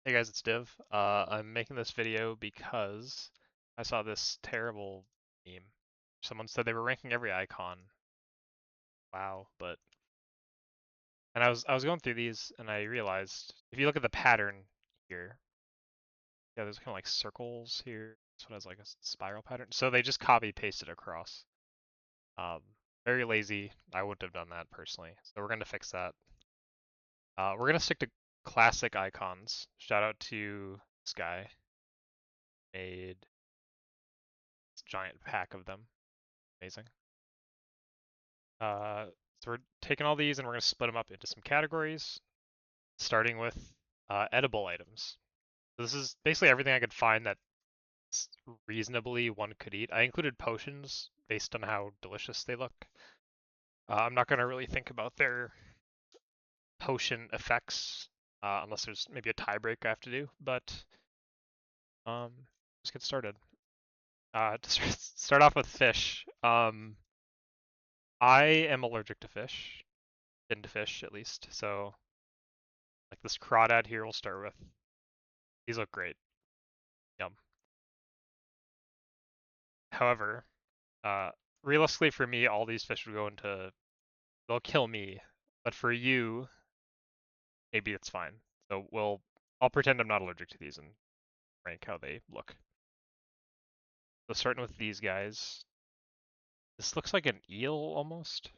Hey guys, it's Div. I'm making this video because I saw this terrible meme. Someone said they were ranking every icon. Wow, but and I was going through these and I realized if you look at the pattern here, yeah, there's kind of like circles here. This one has like a spiral pattern. So they just copy pasted across. Um, Very lazy. I wouldn't have done that personally. So we're gonna fix that. We're gonna stick to classic icons. Shout out to this guy. Made this giant pack of them. Amazing. Uh, so we're taking all these and we're going to split them up into some categories, starting with edible items. So this is basically everything I could find that reasonably one could eat. I included potions based on how delicious they look. I'm not going to really think about their potion effects unless there's maybe a tiebreak I have to do, but um, let's get started. To start off with fish, I am allergic to fish, been to fish at least, so like this crawdad here we'll start with. These look great. Yum. However, uh, realistically for me, all these fish would go into, they'll kill me. But for you, maybe it's fine. So I'll pretend I'm not allergic to these and rank how they look. So starting with these guys, this looks like an eel almost.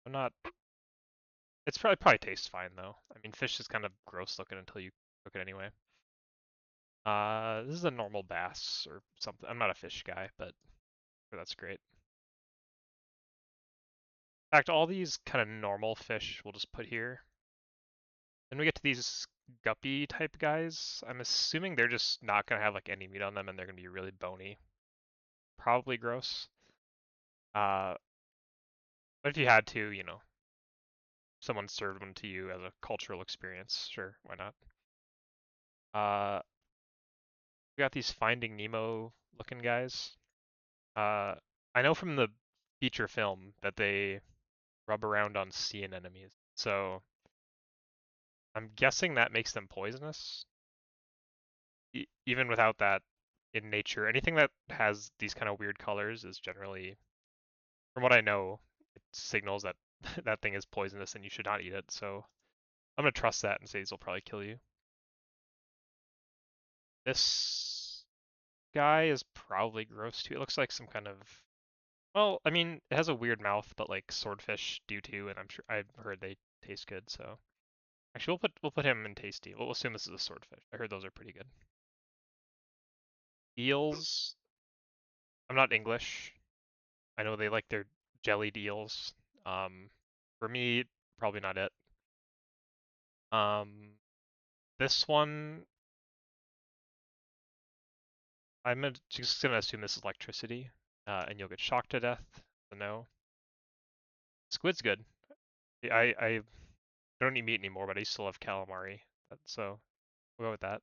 I'm not, it's probably tastes fine though. I mean, fish is kind of gross looking until you cook it anyway. This is a normal bass or something. I'm not a fish guy, but that's great. In fact, all these kind of normal fish we'll just put here. Then we get to these guppy type guys. I'm assuming they're just not going to have like any meat on them and they're going to be really bony. Probably gross. Uh, but if you had to, someone served one to you as a cultural experience, sure, why not? Uh, we got these Finding Nemo looking guys. Uh, I know from the feature film that they rub around on sea anemones. So I'm guessing that makes them poisonous. Even without that in nature, anything that has these kind of weird colors is generally, from what I know, it signals that that thing is poisonous and you should not eat it. So I'm gonna trust that and say these will probably kill you. This guy is probably gross too. It looks like some kind of, well, I mean, it has a weird mouth, but like swordfish do too, and I'm sure I've heard they taste good. So actually, we'll put him in tasty. We'll assume this is a swordfish. I heard those are pretty good. Eels. I'm not English. I know they like their jellied eels. Um, for me, probably not it. Um, this one, just gonna assume this is electricity, and you'll get shocked to death. So no. Squid's good. I don't eat meat anymore, but I still love calamari, so we'll go with that.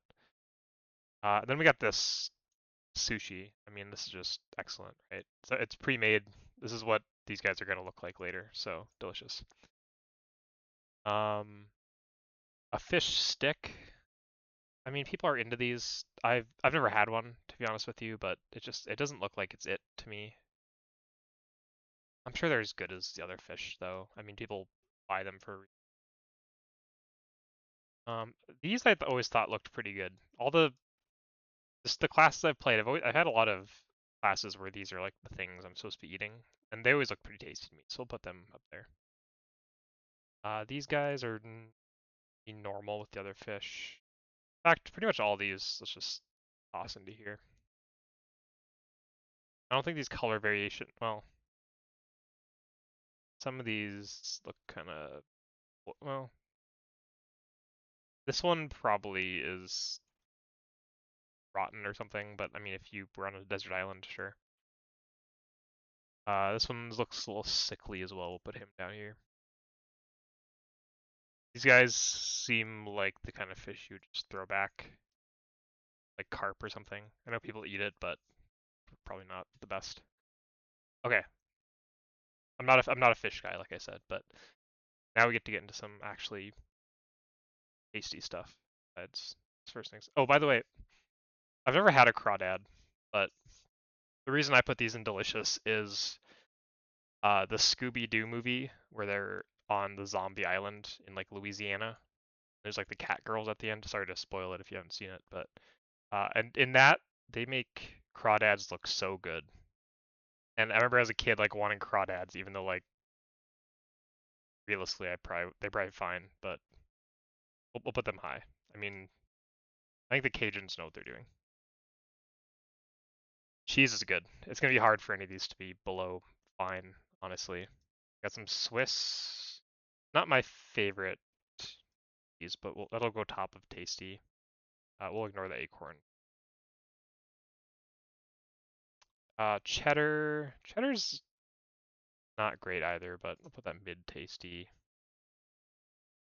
Then we got this sushi. I mean, this is just excellent, right? So it's pre-made. This is what these guys are gonna look like later, so delicious. Um, a fish stick. I mean, people are into these. I've never had one, to be honest with you, but it doesn't look like it's it to me. I'm sure they're as good as the other fish, though. I mean, people buy them for. Um, these I've always thought looked pretty good. All just the classes I've played, I've had a lot of classes where these are like the things I'm supposed to be eating, and they always look pretty tasty to me. So we'll put them up there. These guys are normal with the other fish. In fact, pretty much all these. Let's just toss into here. I don't think these color variation. Well, some of these look kind of, well, this one probably is rotten or something, but I mean, if you were on a desert island, sure. This one looks a little sickly as well. We'll put him down here. These guys seem like the kind of fish you would just throw back, like carp or something. I know people eat it, but probably not the best. Okay, I'm not a fish guy, like I said, but now we get to get into some actually tasty stuff. Besides First things. Oh, by the way, I've never had a crawdad, but the reason I put these in delicious is the Scooby-Doo movie where they're on the zombie island in like Louisiana. There's like the cat girls at the end. Sorry to spoil it if you haven't seen it, but and in that they make crawdads look so good. And I remember as a kid like wanting crawdads, even though like realistically they're probably fine, but we'll put them high. I mean, I think the Cajuns know what they're doing. Cheese is good. It's gonna be hard for any of these to be below fine, honestly. Got some Swiss. Not my favorite cheese, but that'll go top of tasty. We'll ignore the acorn. Cheddar. Cheddar's not great either, but we'll put that mid tasty.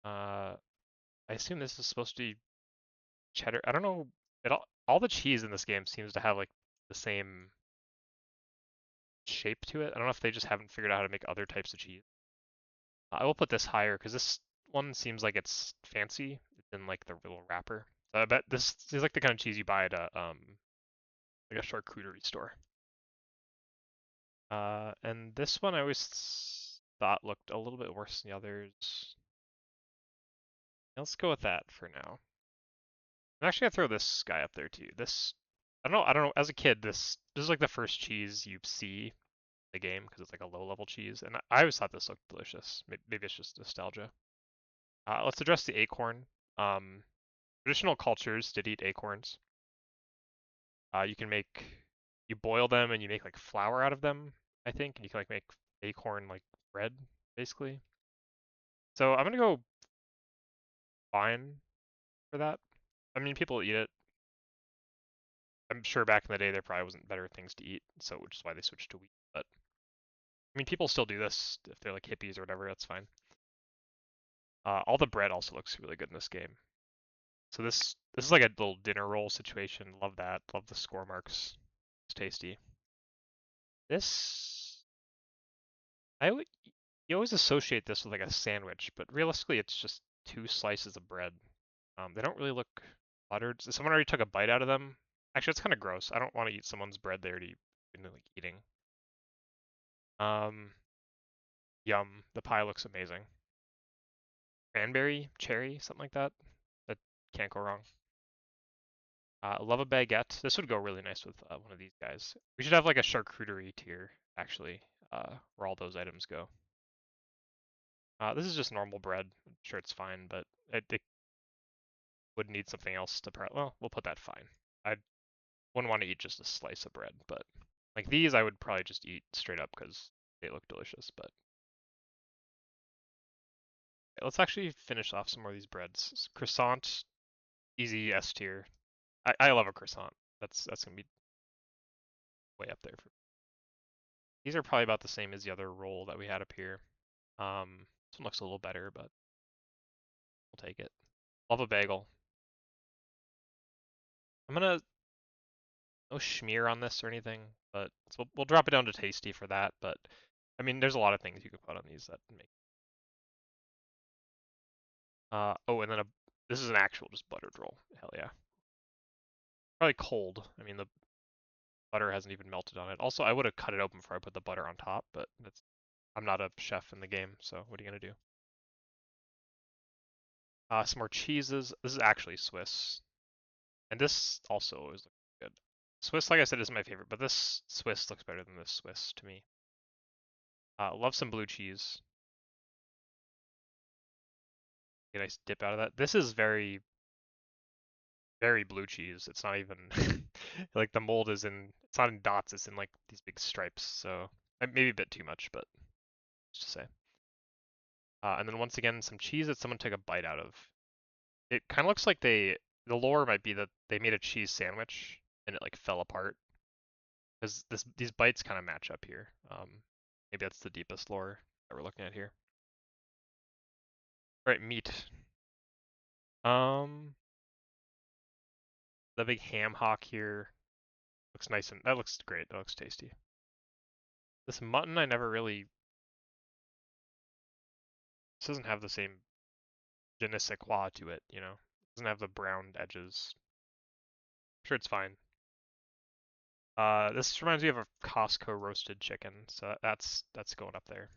I assume this is supposed to be cheddar. I don't know. All the cheese in this game seems to have like the same shape to it. I don't know if they just haven't figured out how to make other types of cheese. I will put this higher because this one seems like it's fancy. It's in like the little wrapper. So I bet this is like the kind of cheese you buy at a like a charcuterie store. And this one I always thought looked a little bit worse than the others. Let's go with that for now. I'm actually gonna throw this guy up there too. This, I don't know. As a kid, this is like the first cheese you see in the game because it's like a low-level cheese, and I always thought this looked delicious. Maybe it's just nostalgia. Let's address the acorn. Um, Traditional cultures did eat acorns. You can you boil them and you make like flour out of them, I think, and you can like make acorn like bread, basically. So I'm gonna go fine for that. I mean, people eat it. I'm sure back in the day there probably wasn't better things to eat, so which is why they switched to wheat. But I mean, people still do this if they're like hippies or whatever. That's fine. All the bread also looks really good in this game. So this is like a little dinner roll situation. Love that. Love the score marks. It's tasty. This I would you always associate this with like a sandwich, but realistically it's just two slices of bread. They don't really look buttered. Someone already took a bite out of them. Actually, it's kind of gross. I don't want to eat someone's bread they already been like eating. Um, Yum. The pie looks amazing. Cranberry, cherry, something like that. That can't go wrong. Love a baguette. This would go really nice with one of these guys. We should have like a charcuterie tier, actually, where all those items go. This is just normal bread. I'm sure it's fine, but it would need something else to well, we'll put that fine. I wouldn't want to eat just a slice of bread, but like these I would probably just eat straight up because they look delicious, but let's actually finish off some more of these breads. Croissant, easy S tier. I love a croissant. That's gonna be way up there for me. These are probably about the same as the other roll that we had up here. This one looks a little better, but we'll take it. Love a bagel. I'm gonna no schmear on this or anything, but so we'll drop it down to tasty for that. But I mean, there's a lot of things you could put on these that make. Oh, and then this is an actual just buttered roll. Hell yeah. Probably cold. I mean, the butter hasn't even melted on it. Also, I would have cut it open before I put the butter on top, but I'm not a chef in the game, so what are you gonna do? Some more cheeses. This is actually Swiss, and this also is looking good. Swiss, like I said, is my favorite, but this Swiss looks better than this Swiss to me. Love some blue cheese. Get a nice dip out of that. This is very, very blue cheese. It's not even like the mold is in. It's not in dots. It's in like these big stripes. So maybe a bit too much, but just to say. And then once again, some cheese that someone took a bite out of. It kind of looks like the lore might be that they made a cheese sandwich and it like fell apart because these bites kind of match up here. Maybe that's the deepest lore that we're looking at here. All right, meat. Um, the big ham hock here looks nice and that looks great. That looks tasty. This mutton I never really. This doesn't have the same je ne sais quoi to it, you know. Doesn't have the brown edges. I'm sure it's fine. This reminds me of a Costco roasted chicken, so that's going up there.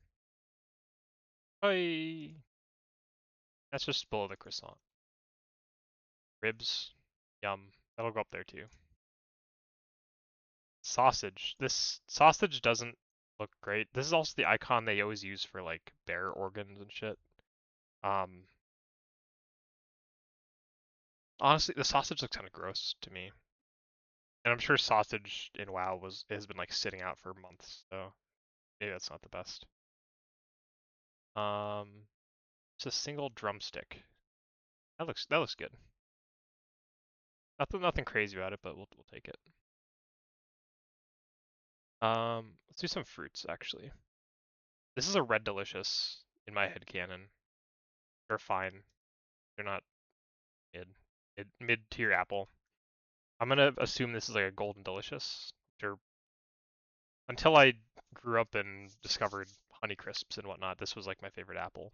Hey, that's just below the croissant. Ribs, yum. That'll go up there too. Sausage. This sausage doesn't look great. This is also the icon they always use for like bear organs and shit. Um, Honestly, the sausage looks kind of gross to me, and I'm sure sausage in WoW has been like sitting out for months, so maybe that's not the best. It's a single drumstick. That looks good. Nothing crazy about it, but we'll take it. Let's do some fruits actually. This is a red delicious in my head canon. They're fine. They're not mid. Mid tier apple. I'm gonna assume this is like a golden delicious. Until I grew up and discovered Honey Crisps and whatnot, this was like my favorite apple.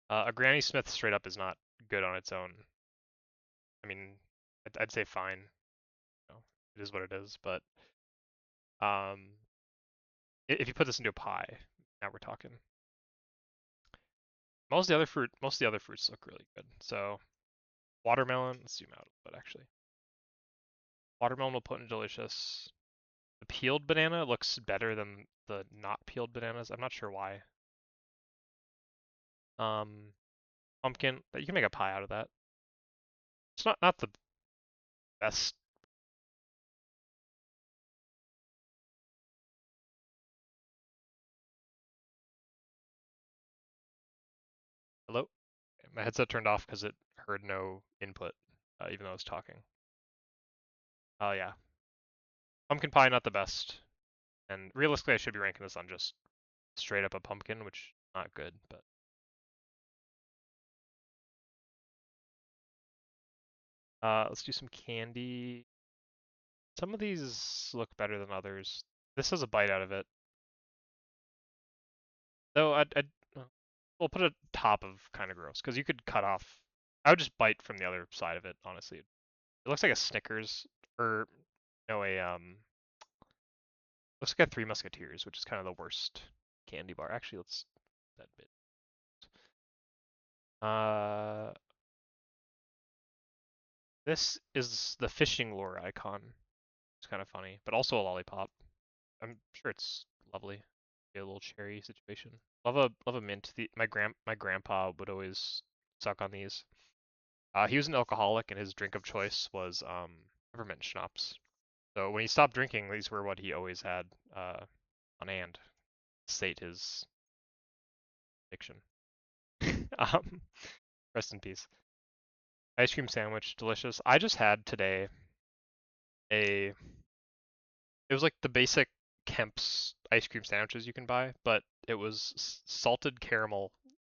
A Granny Smith straight up is not good on its own. I mean, I'd say fine. You know, it is what it is. But um, if you put this into a pie, now we're talking. Most of the other fruits look really good. So watermelon. Let's zoom out a bit actually. Watermelon will put in delicious. The peeled banana looks better than the not peeled bananas. I'm not sure why. Um, Pumpkin. You can make a pie out of that. It's not the best. Hello? My headset turned off because it heard no input, even though I was talking. Oh yeah. Pumpkin pie, not the best. And realistically, I should be ranking this on just straight up a pumpkin, which is not good, but let's do some candy. Some of these look better than others. This has a bite out of it. Though we'll put a top of kind of gross, because you could cut off. I would just bite from the other side of it, honestly. It looks like a Snickers, or no, looks like a Three Musketeers, which is kind of the worst candy bar. Actually, let's that bit. Uh, this is the fishing lure icon. It's kind of funny, but also a lollipop. I'm sure it's lovely. A little cherry situation. Love a mint. My grandpa would always suck on these. He was an alcoholic, and his drink of choice was peppermint schnapps. So when he stopped drinking, these were what he always had on hand. Sate his addiction. um, Rest in peace. Ice cream sandwich, delicious. I just had today a. It was like the basic Kemp's ice cream sandwiches you can buy, but it was salted caramel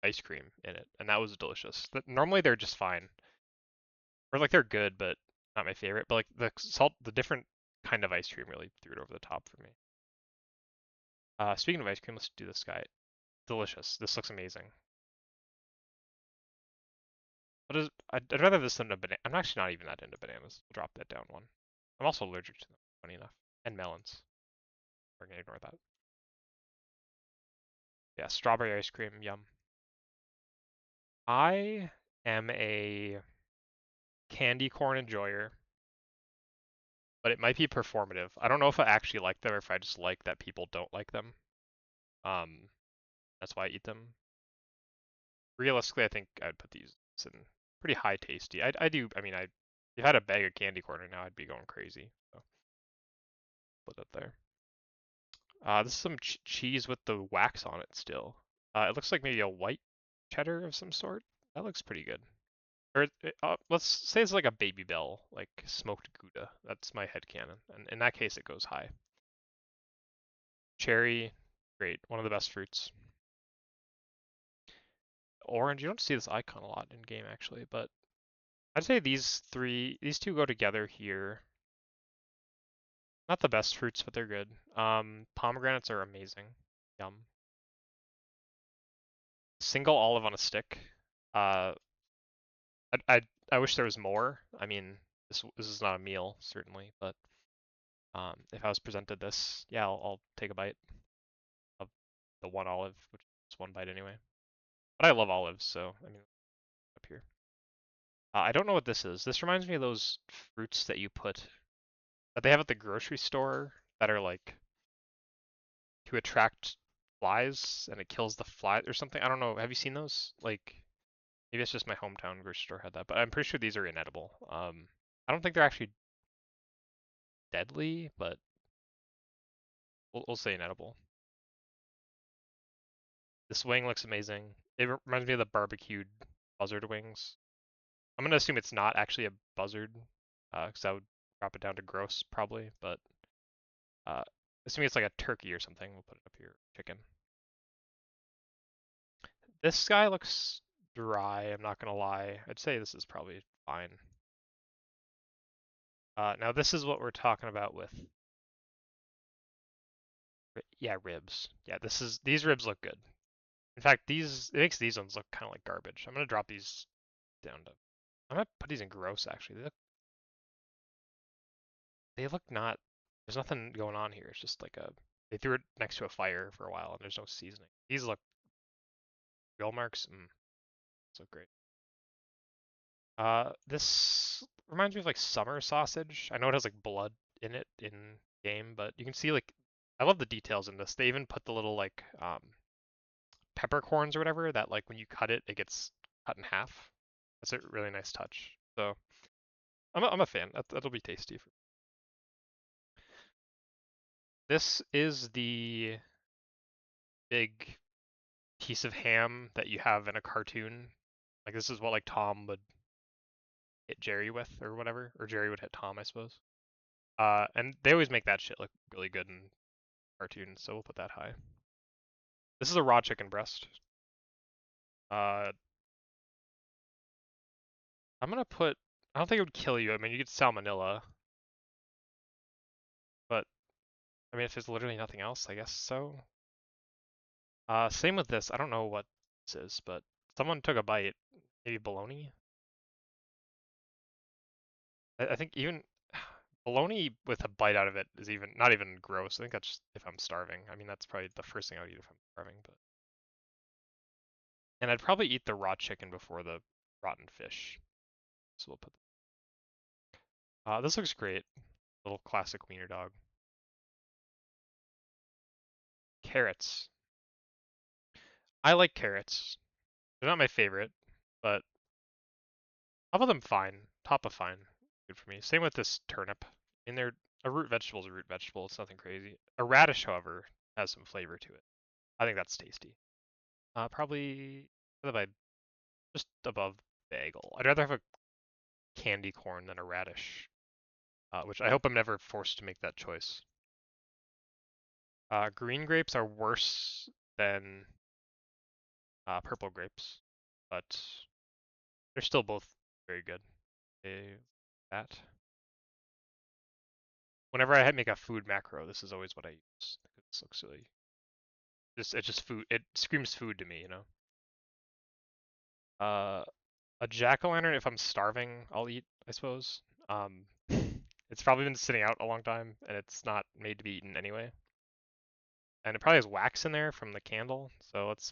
ice cream in it, and that was delicious. Normally they're just fine, or like they're good, but not my favorite. But like the different kind of ice cream really threw it over the top for me. Speaking of ice cream, let's do this guy. Delicious. This looks amazing. What is? I'd rather this than a banana. I'm actually not even that into bananas. We'll drop that down one. I'm also allergic to them. Funny enough, and melons. We're gonna ignore that. Yeah, strawberry ice cream, yum. I am a candy corn enjoyer, but it might be performative. I don't know if I actually like them or if I just like that people don't like them. Um, that's why I eat them. Realistically, I think I'd put these in pretty high tasty. I do. I mean, if you had a bag of candy corn right now, I'd be going crazy. So put that there. This is some cheese with the wax on it still. It looks like maybe a white cheddar of some sort. That looks pretty good. Or let's say it's like a Baby Bell, like smoked Gouda. That's my headcanon. And in that case, it goes high. Cherry, great. One of the best fruits. Orange, you don't see this icon a lot in game actually, but I'd say these two go together here. Not the best fruits, but they're good. Pomegranates are amazing. Yum. Single olive on a stick. Uh, I wish there was more. I mean, this is not a meal certainly, but if I was presented this, yeah, I'll take a bite of the one olive, which is one bite anyway. But I love olives, so I mean, up here. I don't know what this is. This reminds me of those fruits that you put that they have at the grocery store that are like to attract flies and it kills the fly or something. I don't know. Have you seen those? Like maybe it's just my hometown grocery store had that, but I'm pretty sure these are inedible. I don't think they're actually deadly, but we'll say inedible. This wing looks amazing. It reminds me of the barbecued buzzard wings. I'm gonna assume it's not actually a buzzard, because I would drop it down to gross probably, but uh, assuming it's like a turkey or something, we'll put it up here. Chicken. This guy looks dry, I'm not gonna lie. I'd say this is probably fine. Now this is what we're talking about with, yeah, ribs. Yeah, these ribs look good. In fact, it makes these ones look kind of like garbage. I'm gonna drop these down to, I'm gonna put these in gross actually. They look not, there's nothing going on here. It's just like they threw it next to a fire for a while and there's no seasoning. These look, grill marks, so great. This reminds me of like summer sausage. I know it has like blood in it in game, but you can see like I love the details in this. They even put the little like peppercorns or whatever that like when you cut it, it gets cut in half. That's a really nice touch. So I'm a fan. That'll be tasty. This is the big piece of ham that you have in a cartoon. Like this is what like Tom would hit Jerry with or whatever, or Jerry would hit Tom, I suppose. And they always make that shit look really good in cartoons, so we'll put that high. This is a raw chicken breast. Uh, I'm gonna put. I don't think it would kill you. I mean, you get salmonella, but I mean, if there's literally nothing else, I guess so. Same with this. I don't know what this is, but someone took a bite. Maybe bologna. I think even bologna with a bite out of it is even not even gross. I think that's just if I'm starving. I mean, that's probably the first thing I would eat if I'm starving. But and I'd probably eat the raw chicken before the rotten fish. So we'll put. This looks great. Little classic wiener dog. Carrots. I like carrots. They're not my favorite, but top of them fine. Top of fine. Good for me. Same with this turnip. And they're a root vegetable is a root vegetable. It's nothing crazy. A radish, however, has some flavor to it. I think that's tasty. Probably just above bagel. I'd rather have a candy corn than a radish, which I hope I'm never forced to make that choice. Green grapes are worse than purple grapes, but they're still both very good. That. Whenever I make a food macro, this is always what I use. This looks really, it's just food. It screams food to me, you know. Uh, a jack-o'-lantern, if I'm starving, I'll eat, I suppose. It's probably been sitting out a long time, and it's not made to be eaten anyway. And it probably has wax in there from the candle, so if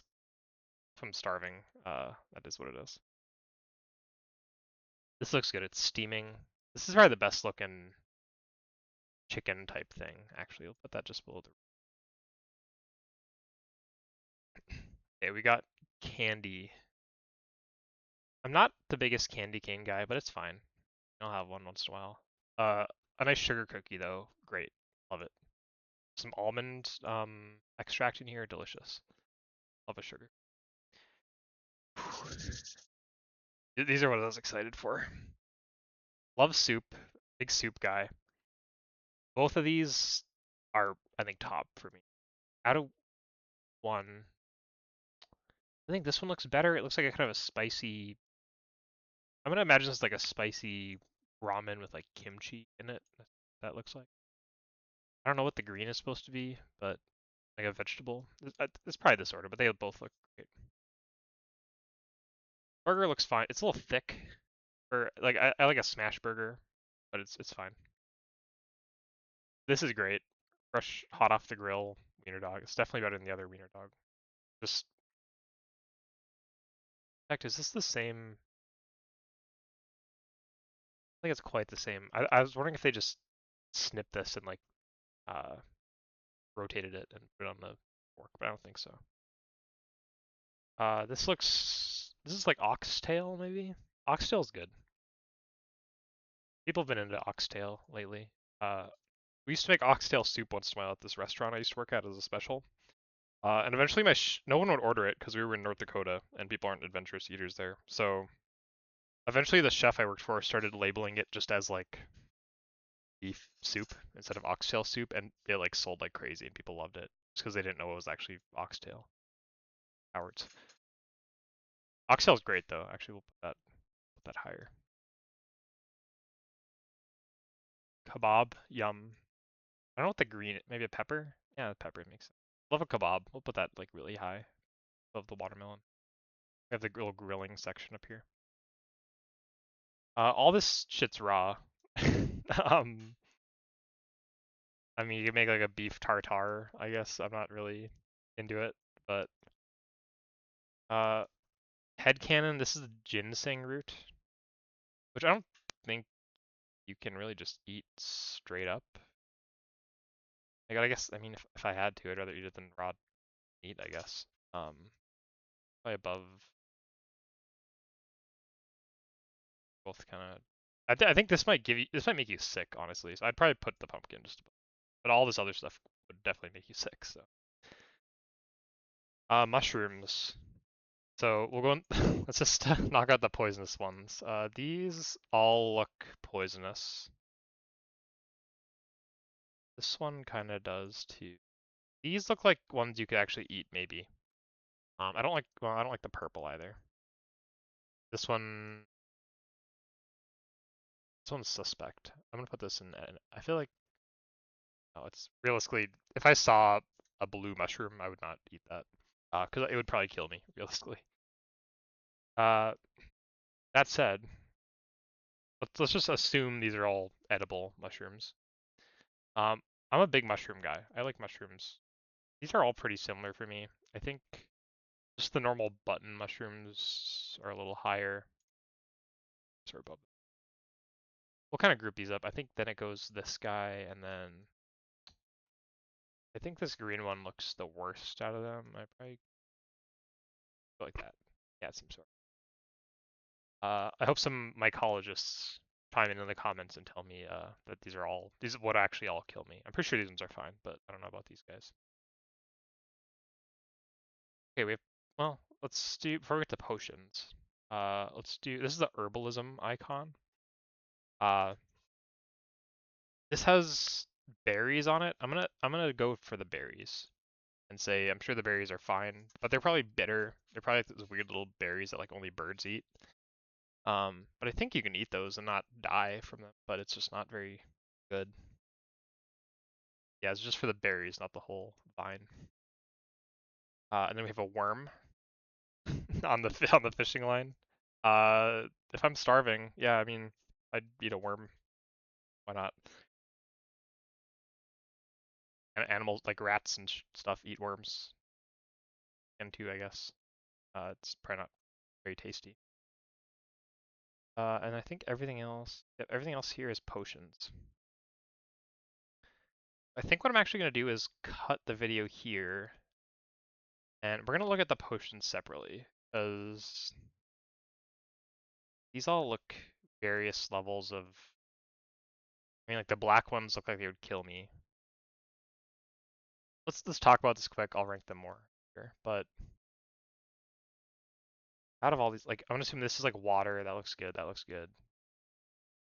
I'm starving, that is what it is. This looks good. It's steaming. This is probably the best looking chicken type thing, actually. I'll put that just below the. Okay, we got candy. I'm not the biggest candy cane guy, but it's fine. I'll have one once in a while. A nice sugar cookie though, great, love it. Some almond extract in here, delicious. Love a sugar. These are what I was excited for. Love soup, big soup guy. Both of these are, I think, top for me. Out of one, I think this one looks better. It looks like a kind of a spicy. I'm gonna imagine it's like a spicy ramen with like kimchi in it. That looks like. I don't know what the green is supposed to be, but like a vegetable. It's probably this order, but they both look great. Burger looks fine. It's a little thick. Or like I like a smash burger, but it's fine. This is great. Fresh, hot off the grill wiener dog. It's definitely better than the other wiener dog. Just, in fact, is this the same? I think it's quite the same. I was wondering if they just snipped this and like uh rotated it and put it on the fork, but I don't think so. This is like oxtail maybe. Oxtail's good. People have been into oxtail lately. Uh, we used to make oxtail soup once in a while at this restaurant I used to work at as a special. And eventually no one would order it because we were in North Dakota and people aren't adventurous eaters there. So eventually the chef I worked for started labeling it just as like beef soup instead of oxtail soup, and it like sold like crazy and people loved it just because they didn't know it was actually oxtail. Cowards. Oxtail's great though. Actually, we'll put that higher. Kebab, yum. I don't know what the green, maybe a pepper? Yeah, pepper makes sense. Love a kebab. We'll put that like really high above the watermelon. We have the little grilling section up here. All this shit's raw. um, I mean, you can make like a beef tartare, I guess. I'm not really into it, but uh, headcanon. This is ginseng root, which I don't think you can really just eat straight up. Like, I guess, I mean, if I had to, I'd rather eat it than raw meat, I guess. Probably above both kind of. I think this might make you sick, honestly. So I'd probably put the pumpkin just above. But all this other stuff would definitely make you sick. So, mushrooms. So we'll go. Let's just knock out the poisonous ones. These all look poisonous. This one kind of does too. These look like ones you could actually eat, maybe. I don't like. Well, I don't like the purple either. This one. This one's suspect. I'm gonna put this in. I feel like. No, it's realistically. If I saw a blue mushroom, I would not eat that. Because it would probably kill me, realistically. Uh, that said, let's just assume these are all edible mushrooms. Um, I'm a big mushroom guy. I like mushrooms. These are all pretty similar for me. I think just the normal button mushrooms are a little higher. Sorry, above. We'll kind of group these up. I think then it goes this guy, and then I think this green one looks the worst out of them. I probably go like that. Yeah, it seems so. I hope some mycologists chime in the comments and tell me that these would actually all kill me. I'm pretty sure these ones are fine, but I don't know about these guys. Okay, well, let's do before we get to potions. Let's do this is the herbalism icon. Uh, this has berries on it. I'm gonna go for the berries and say I'm sure the berries are fine, but they're probably bitter. They're probably like those weird little berries that like only birds eat. But I think you can eat those and not die from them, but it's just not very good. Yeah, it's just for the berries, not the whole vine. And then we have a worm on the fishing line. If I'm starving, yeah, I mean, I'd eat a worm. Why not? And animals like rats and stuff eat worms, and too, I guess. It's probably not very tasty. And I think yep, everything else here is potions. I think what I'm actually gonna do is cut the video here, and we're gonna look at the potions separately, because these all look various levels of. I mean, like the black ones look like they would kill me. Let's talk about this quick. I'll rank them more here. But out of all these, like I'm gonna assume this is like water. That looks good. That looks good.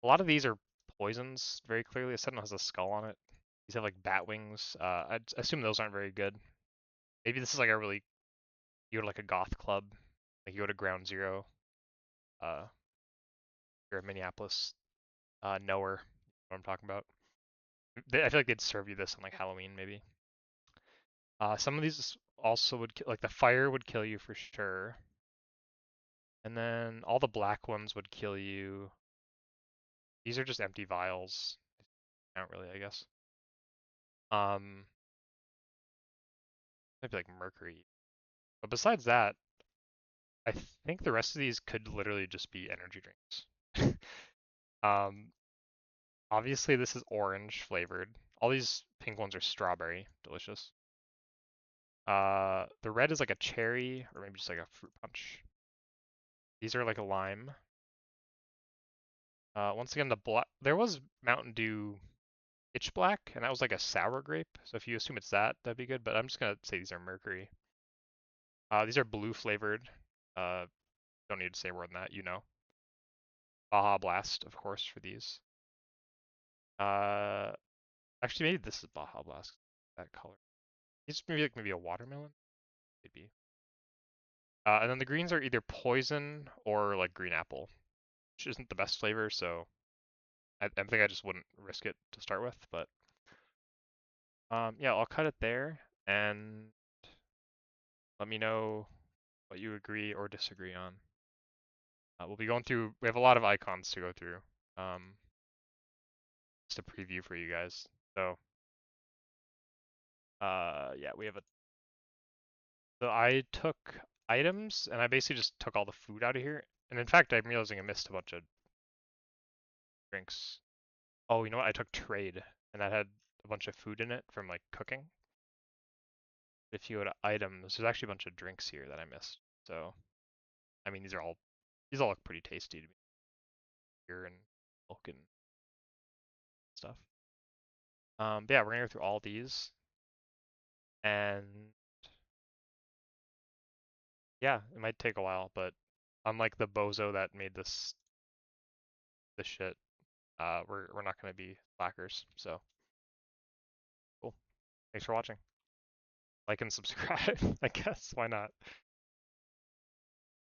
A lot of these are poisons, very clearly. This one has a skull on it. These have like bat wings. I'd assume those aren't very good. Maybe this is like you go to like a goth club, like you go to Ground Zero. You're in Minneapolis. Knower, what I'm talking about. I feel like they'd serve you this on like Halloween maybe. Some of these also would like the fire would kill you for sure. And then all the black ones would kill you. These are just empty vials. Count really, I guess. Um, maybe like mercury. But besides that, I think the rest of these could literally just be energy drinks. Um, obviously this is orange flavored. All these pink ones are strawberry, delicious. The red is like a cherry or maybe just like a fruit punch. These are like a lime. Once again, the black there was Mountain Dew pitch black, and that was like a sour grape. So if you assume it's that, that'd be good. But I'm just gonna say these are mercury. These are blue flavored. Don't need to say more than that, you know. Baja Blast, of course, for these. Uh, actually, maybe this is Baja Blast. That color. These maybe a watermelon. Maybe. And then the greens are either poison or like green apple, which isn't the best flavor. So I think I just wouldn't risk it to start with. But yeah, I'll cut it there and let me know what you agree or disagree on. We'll be going through. We have a lot of icons to go through. Um, just a preview for you guys. So yeah, we have a. So I took items and I basically just took all the food out of here. And in fact, I'm realizing I missed a bunch of drinks. Oh, you know what? I took trade and that had a bunch of food in it from like cooking. If you go to items, there's actually a bunch of drinks here that I missed. So I mean, these all look pretty tasty to me. Beer and milk and stuff. But yeah, we're gonna go through all these, and yeah, it might take a while, but unlike the bozo that made this shit, we're not gonna be slackers. So cool. Thanks for watching. Like and subscribe. I guess why not?